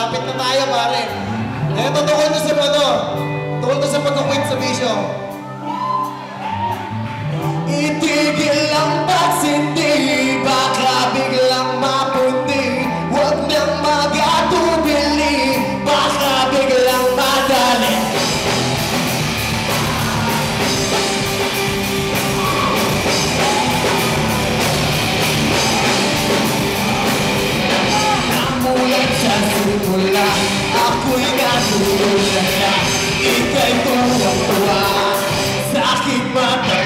malapit na tayo, pare. Eto, tukol to sa ano, tukol to sa pagkukwit sa bisyo. Itigil ang pagsindi, baka biglang mapundi. Huwag nang magatubili, baka biglang madali. Namulat sa simula, ako'y natulog na. Ika'y tuwang-tuwa, sa aking mata.